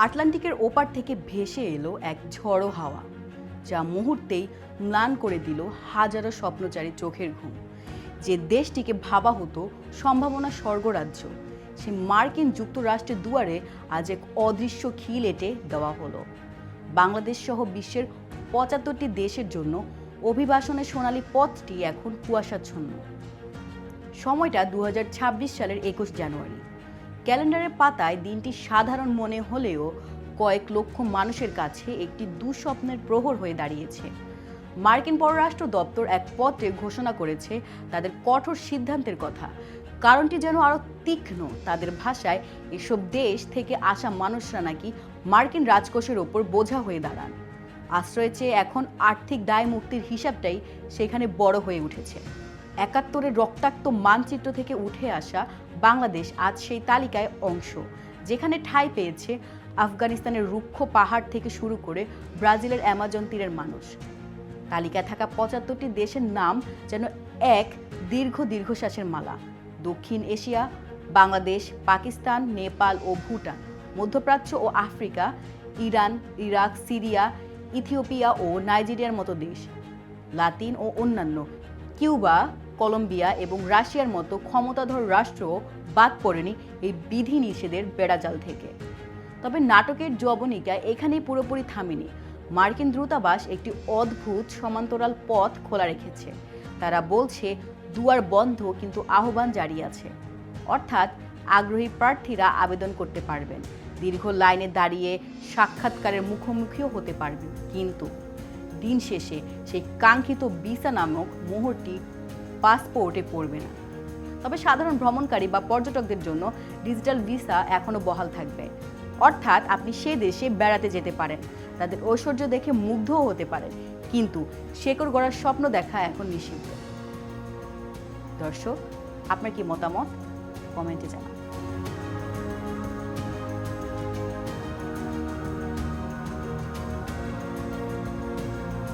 আটলান্টিকের ওপার থেকে ভেসে এলো এক ঝড়ো হাওয়া, যা মুহূর্তেই ম্লান করে দিল হাজারো স্বপ্নচারী চোখের ঘুম। যে দেশটিকে ভাবা হতো সম্ভাবনা স্বর্গরাজ্য, সে মার্কিন যুক্তরাষ্ট্রের দুয়ারে আজ এক অদৃশ্য খিল এঁটে দেওয়া হলো। বাংলাদেশ সহ বিশ্বের ৭৫টি দেশের জন্য অভিবাসনের সোনালী পথটি এখন কুয়াশাচ্ছন্ন। সময়টা ২০২৬ সালের ২১ জানুয়ারি। ক্যালেন্ডারের পাতায় দিনটি সাধারণ মনে হলেও কয়েক লক্ষ মানুষের কাছে একটি দুঃস্বপ্নের প্রহর হয়ে দাঁড়িয়েছে। মার্কিন পররাষ্ট্র দপ্তর এক পত্রে ঘোষণা করেছে তাদের কঠোর সিদ্ধান্তের কথা। কারণটি যেন আরও তীক্ষ্ণ। তাদের ভাষায় এসব দেশ থেকে আসা মানুষরা নাকি মার্কিন রাজকোষের ওপর বোঝা হয়ে দাঁড়ান। আশ্রয় চেয়ে এখন আর্থিক দায় মুক্তির হিসাবটাই সেখানে বড় হয়ে উঠেছে। ৭১-এর রক্তাক্ত মানচিত্র থেকে উঠে আসা বাংলাদেশ আজ সেই তালিকায় অংশ, যেখানে ঠাঁই পেয়েছে আফগানিস্তানের রুক্ষ পাহাড় থেকে শুরু করে ব্রাজিলের অ্যামাজন তীরের মানুষ। তালিকায় থাকা ৭৫টি দেশের নাম যেন এক দীর্ঘশ্বাসের মালা। দক্ষিণ এশিয়া, বাংলাদেশ, পাকিস্তান, নেপাল ও ভুটান, মধ্যপ্রাচ্য ও Africa, Iran, Iraq, Syria, Ethiopia ও নাইজেরিয়ার মতো দেশ, লাতিন ও অন্যান্য, কিউবা, কলম্বিয়া এবং রাশিয়ার মতো ক্ষমতাধর রাষ্ট্র বাদ পড়েনি এই বিধিনিষেধের বেড়াজাল থেকে। তবে নাটকের যবনিকা এখানেই পুরোপুরি থামেনি। মার্কিন দূতাবাস একটি অদ্ভুত সমান্তরাল পথ খোলা রেখেছে। তারা বলছে দুয়ার বন্ধ, কিন্তু আহ্বান জারি আছে। অর্থাৎ আগ্রহী প্রার্থীরা আবেদন করতে পারবেন, দীর্ঘ লাইনে দাঁড়িয়ে সাক্ষাৎকারের মুখোমুখিও হতে পারবেন, কিন্তু দিন শেষে সেই কাঙ্ক্ষিত ভিসা নামক মোহরটি পাসপোর্টে পড়বে না। তবে সাধারণ ভ্রমণকারী বা পর্যটকদের জন্য ডিজিটাল ভিসা এখনও বহাল থাকবে। অর্থাৎ আপনি সে দেশে বেড়াতে যেতে পারেন, তাদের ঐশ্বর্য দেখে মুগ্ধও হতে পারেন, কিন্তু শেকড় গড়ার স্বপ্ন দেখা এখন নিষিদ্ধ। দর্শক, আপনার কি মতামত? কমেন্টে জানান।